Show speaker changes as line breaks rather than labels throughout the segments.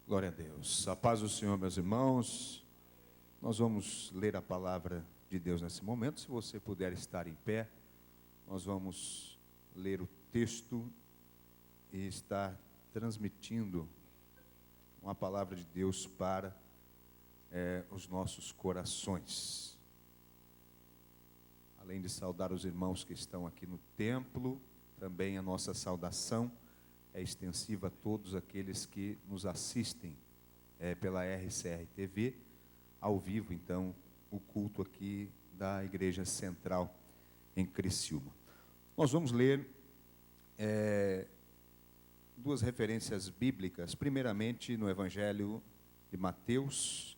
Glória a Deus. A paz do Senhor, meus irmãos. Nós vamos ler a palavra de Deus nesse momento. Se você puder estar em pé, nós vamos ler o texto e estar transmitindo uma palavra de Deus para os nossos corações. Além de saudar os irmãos que estão aqui no templo, também a nossa saudação é extensiva a todos aqueles que nos assistem pela RCR TV, ao vivo, então, o culto aqui da Igreja Central em Criciúma. Nós vamos ler duas referências bíblicas, primeiramente no Evangelho de Mateus,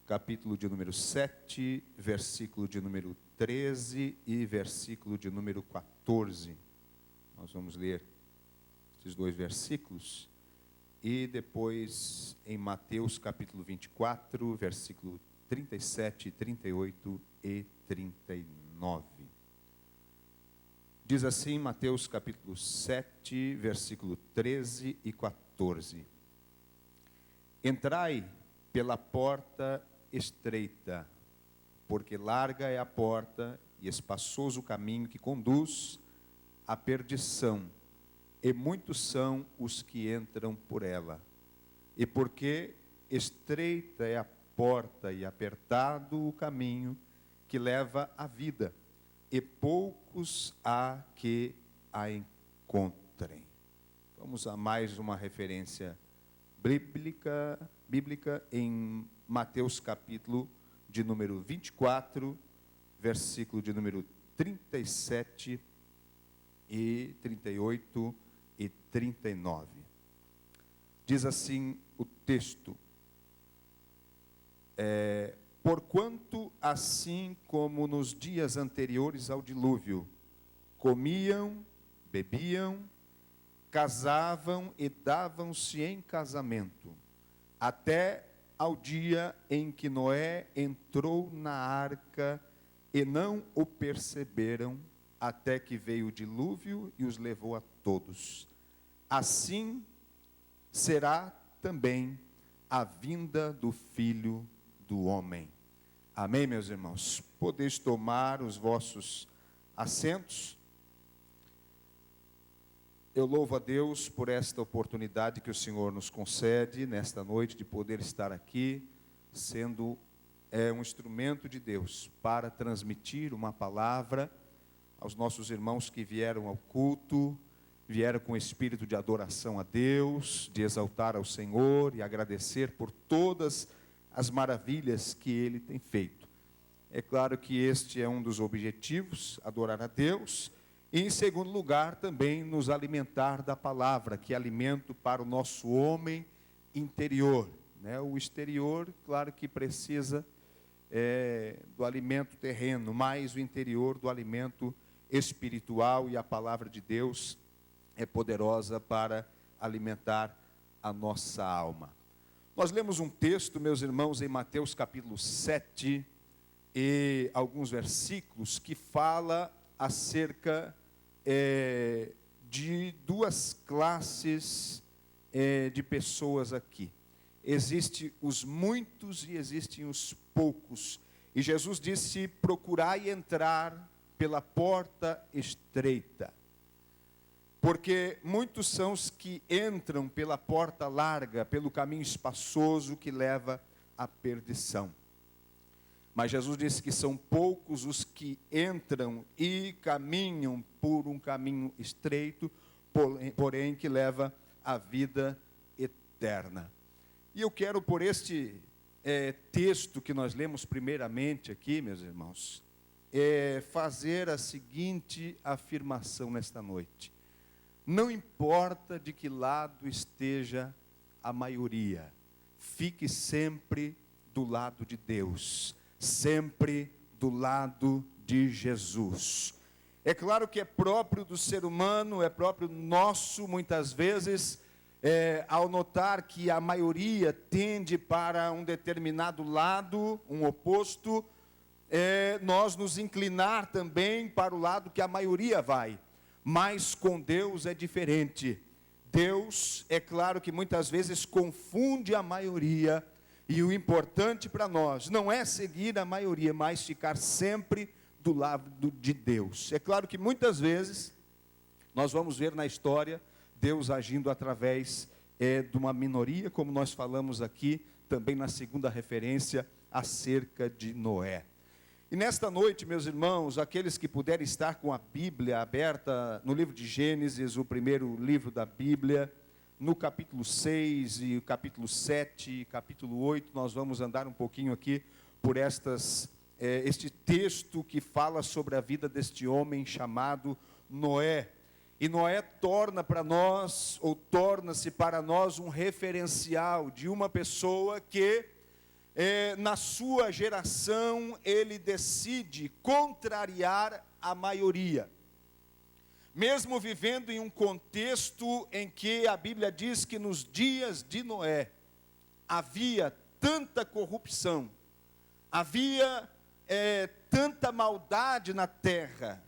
capítulo de número 7, versículo de número 13 e versículo de número 14. Nós vamos ler esses dois versículos, e depois em Mateus capítulo 24, versículo 37, 38 e 39. Diz assim, Mateus capítulo 7, versículo 13 e 14. Entrai pela porta estreita, porque larga é a porta e espaçoso o caminho que conduz à perdição, e muitos são os que entram por ela. E porque estreita é a porta e apertado o caminho que leva à vida, e poucos há que a encontrem. Vamos a mais uma referência bíblica em Mateus capítulo de número 24, versículo de número 37 e 38 e 39. Diz assim o texto: porquanto assim como nos dias anteriores ao dilúvio, comiam, bebiam, casavam e davam-se em casamento, até ao dia em que Noé entrou na arca, e não o perceberam, até que veio o dilúvio e os levou a todos. Assim será também a vinda do Filho do Homem. Amém, meus irmãos? Podeis tomar os vossos assentos. Eu louvo a Deus por esta oportunidade que o Senhor nos concede nesta noite de poder estar aqui, sendo um instrumento de Deus para transmitir uma palavra aos nossos irmãos que vieram ao culto, vieram com espírito de adoração a Deus, de exaltar ao Senhor e agradecer por todas as maravilhas que Ele tem feito. É claro que este é um dos objetivos, adorar a Deus, e em segundo lugar também nos alimentar da palavra, que é alimento para o nosso homem interior, né? O exterior, claro que precisa do alimento terreno, mas o interior do alimento espiritual, e a palavra de Deus é poderosa para alimentar a nossa alma. Nós lemos um texto, meus irmãos, em Mateus capítulo 7 e alguns versículos que fala acerca de duas classes de pessoas aqui. Existem os muitos e existem os poucos. E Jesus disse: procurai entrar pela porta estreita, porque muitos são os que entram pela porta larga, pelo caminho espaçoso que leva à perdição. Mas Jesus disse que são poucos os que entram e caminham por um caminho estreito, porém que leva à vida eterna. E eu quero, por este texto que nós lemos primeiramente aqui, meus irmãos, fazer a seguinte afirmação nesta noite: não importa de que lado esteja a maioria, fique sempre do lado de Deus, sempre do lado de Jesus. É claro que é próprio do ser humano, é próprio nosso, muitas vezes, ao notar que a maioria tende para um determinado lado, um oposto, nós nos inclinar também para o lado que a maioria vai. Mas com Deus é diferente. Deus, é claro que muitas vezes confunde a maioria, e o importante para nós não é seguir a maioria, mas ficar sempre do lado de Deus. É claro que muitas vezes nós vamos ver na história Deus agindo através de uma minoria, como nós falamos aqui, também na segunda referência, acerca de Noé. E nesta noite, meus irmãos, aqueles que puderem estar com a Bíblia aberta no livro de Gênesis, o primeiro livro da Bíblia, no capítulo 6 e o capítulo 7 e capítulo 8, nós vamos andar um pouquinho aqui por este texto que fala sobre a vida deste homem chamado Noé. E Noé torna-se para nós um referencial de uma pessoa que, na sua geração, ele decide contrariar a maioria. Mesmo vivendo em um contexto em que a Bíblia diz que nos dias de Noé havia tanta corrupção, havia tanta maldade na terra,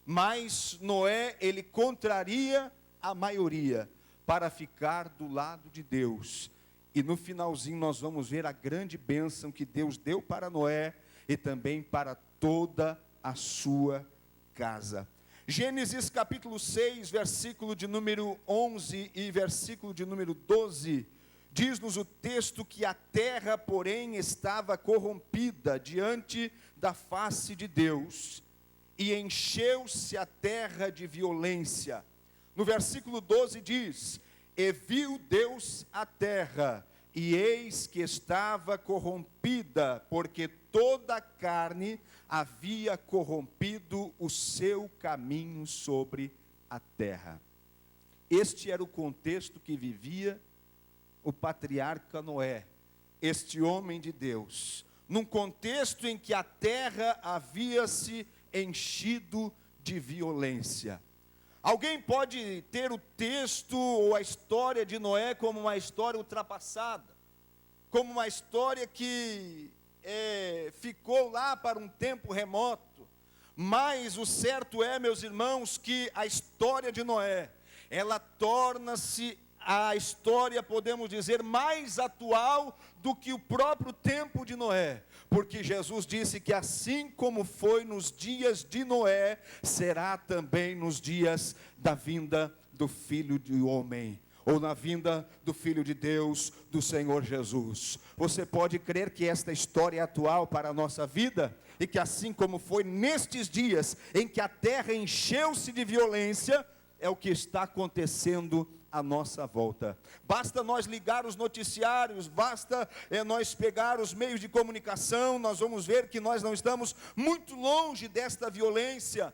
mas Noé, ele contraria a maioria para ficar do lado de Deus. E no finalzinho nós vamos ver a grande bênção que Deus deu para Noé e também para toda a sua casa. Gênesis capítulo 6, versículo de número 11 e versículo de número 12, diz-nos o texto que a terra, porém, estava corrompida diante da face de Deus, e encheu-se a terra de violência. No versículo 12 diz: e viu Deus a terra, e eis que estava corrompida, porque toda a carne havia corrompido o seu caminho sobre a terra. Este era o contexto que vivia o patriarca Noé, este homem de Deus, num contexto em que a terra havia se enchido de violência. Alguém pode ter o texto ou a história de Noé como uma história ultrapassada, como uma história que ficou lá para um tempo remoto, mas o certo é, meus irmãos, que a história de Noé, ela torna-se a história, podemos dizer, mais atual do que o próprio tempo de Noé, porque Jesus disse que assim como foi nos dias de Noé, será também nos dias da vinda do Filho do Homem, ou na vinda do Filho de Deus, do Senhor Jesus. Você pode crer que esta história é atual para a nossa vida, e que assim como foi nestes dias, em que a terra encheu-se de violência, é o que está acontecendo à nossa volta. Basta nós ligar os noticiários, basta nós pegar os meios de comunicação, nós vamos ver que nós não estamos muito longe desta violência.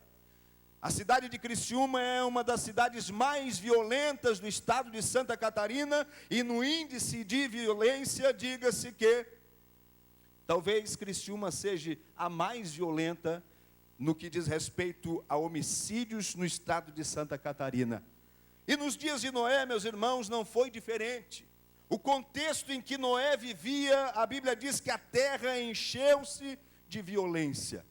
A cidade de Criciúma é uma das cidades mais violentas do estado de Santa Catarina, e no índice de violência, diga-se que talvez Criciúma seja a mais violenta no que diz respeito a homicídios no estado de Santa Catarina. E nos dias de Noé, meus irmãos, não foi diferente. O contexto em que Noé vivia, a Bíblia diz que a terra encheu-se de violência.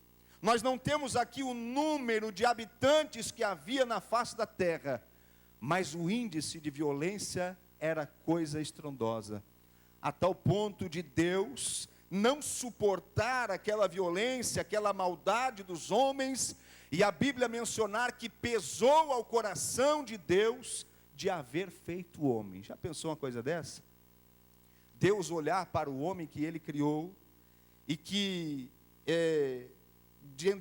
Nós não temos aqui o número de habitantes que havia na face da terra, mas o índice de violência era coisa estrondosa, a tal ponto de Deus não suportar aquela violência, aquela maldade dos homens, e a Bíblia mencionar que pesou ao coração de Deus de haver feito o homem. Já pensou uma coisa dessa? Deus olhar para o homem que Ele criou, e que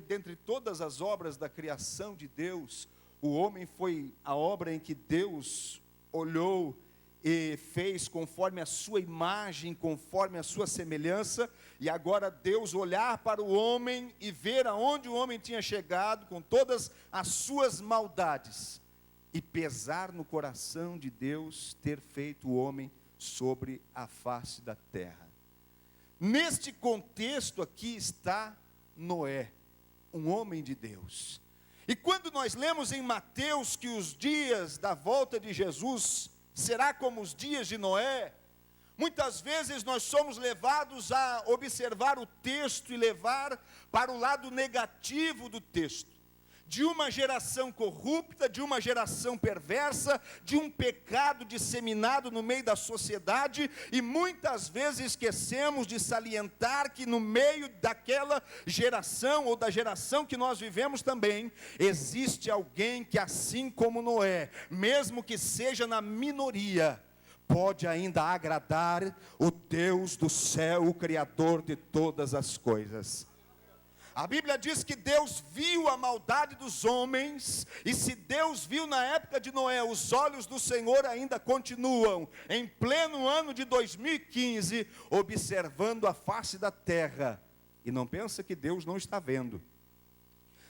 dentre todas as obras da criação de Deus, o homem foi a obra em que Deus olhou e fez conforme a sua imagem, conforme a sua semelhança, e agora Deus olhar para o homem e ver aonde o homem tinha chegado, com todas as suas maldades, e pesar no coração de Deus ter feito o homem sobre a face da terra. Neste contexto aqui está Noé, um homem de Deus. E quando nós lemos em Mateus que os dias da volta de Jesus será como os dias de Noé, muitas vezes nós somos levados a observar o texto e levar para o lado negativo do texto, de uma geração corrupta, de uma geração perversa, de um pecado disseminado no meio da sociedade, e muitas vezes esquecemos de salientar que no meio daquela geração, ou da geração que nós vivemos também, existe alguém que, assim como Noé, mesmo que seja na minoria, pode ainda agradar o Deus do céu, o Criador de todas as coisas. A Bíblia diz que Deus viu a maldade dos homens, e se Deus viu na época de Noé, os olhos do Senhor ainda continuam, em pleno ano de 2015, observando a face da terra. E não pensa que Deus não está vendo.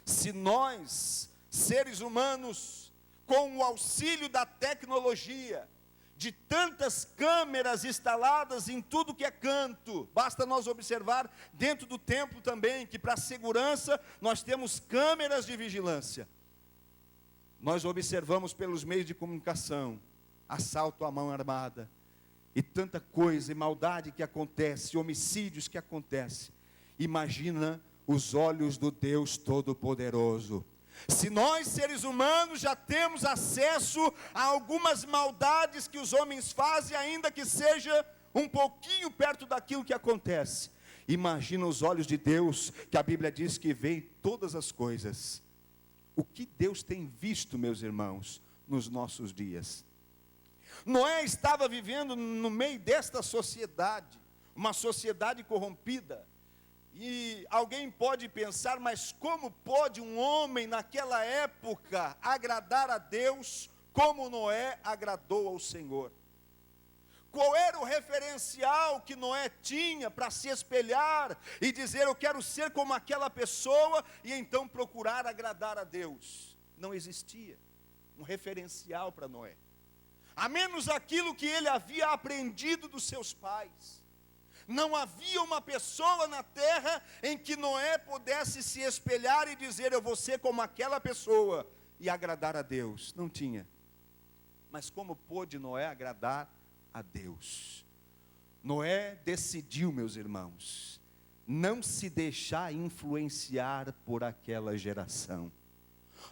Se nós, seres humanos, com o auxílio da tecnologia, de tantas câmeras instaladas em tudo que é canto, basta nós observar dentro do templo também, que para segurança nós temos câmeras de vigilância. Nós observamos pelos meios de comunicação, assalto à mão armada, e tanta coisa, e maldade que acontece, homicídios que acontecem. Imagina os olhos do Deus Todo-Poderoso. Se nós, seres humanos, já temos acesso a algumas maldades que os homens fazem, ainda que seja um pouquinho perto daquilo que acontece, imagina os olhos de Deus, que a Bíblia diz que vê todas as coisas. O que Deus tem visto, meus irmãos, nos nossos dias? Noé estava vivendo no meio desta sociedade, uma sociedade corrompida. E alguém pode pensar, mas como pode um homem naquela época agradar a Deus como Noé agradou ao Senhor? Qual era o referencial que Noé tinha para se espelhar e dizer, eu quero ser como aquela pessoa, e então procurar agradar a Deus? Não existia um referencial para Noé, a menos aquilo que ele havia aprendido dos seus pais. Não havia uma pessoa na terra em que Noé pudesse se espelhar e dizer, eu vou ser como aquela pessoa e agradar a Deus. Não tinha. Mas como pôde Noé agradar a Deus? Noé decidiu, meus irmãos, não se deixar influenciar por aquela geração.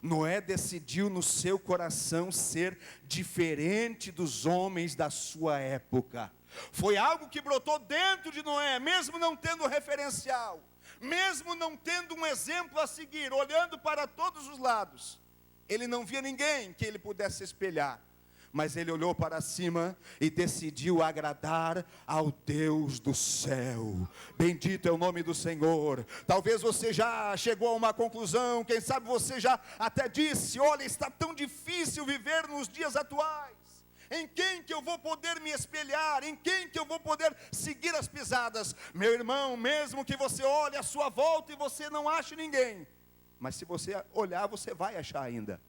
Noé decidiu no seu coração ser diferente dos homens da sua época. Foi algo que brotou dentro de Noé, mesmo não tendo referencial, mesmo não tendo um exemplo a seguir, olhando para todos os lados. Ele não via ninguém que ele pudesse espelhar, mas ele olhou para cima e decidiu agradar ao Deus do céu. Bendito é o nome do Senhor. Talvez você já chegou a uma conclusão, quem sabe você já até disse, olha, está tão difícil viver nos dias atuais. Em quem que eu vou poder me espelhar? Em quem que eu vou poder seguir as pisadas? Meu irmão, mesmo que você olhe à sua volta e você não ache ninguém, mas se você olhar, você vai achar ainda.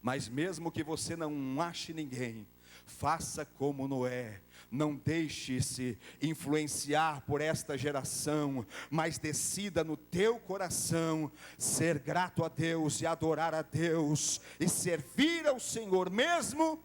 Mas mesmo que você não ache ninguém, faça como Noé. Não deixe-se influenciar por esta geração, mas decida no teu coração ser grato a Deus e adorar a Deus e servir ao Senhor, mesmo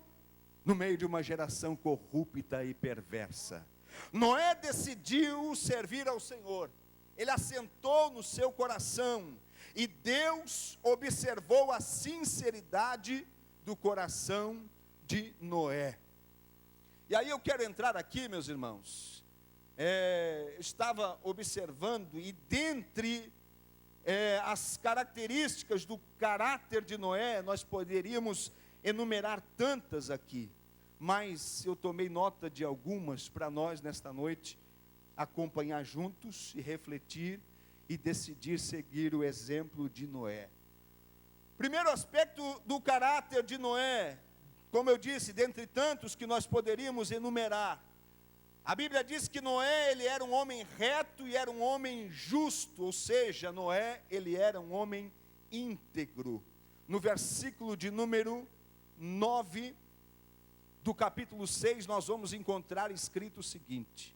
no meio de uma geração corrupta e perversa. Noé decidiu servir ao Senhor. Ele assentou no seu coração, e Deus observou a sinceridade do coração de Noé. E aí eu quero entrar aqui, meus irmãos. Estava observando, e dentre as características do caráter de Noé, nós poderíamos enumerar tantas aqui, mas eu tomei nota de algumas para nós nesta noite acompanhar juntos e refletir e decidir seguir o exemplo de Noé. Primeiro aspecto do caráter de Noé, como eu disse, dentre tantos que nós poderíamos enumerar, a Bíblia diz que Noé, ele era um homem reto e era um homem justo, ou seja, Noé, ele era um homem íntegro. No versículo de número 9 do capítulo 6, nós vamos encontrar escrito o seguinte: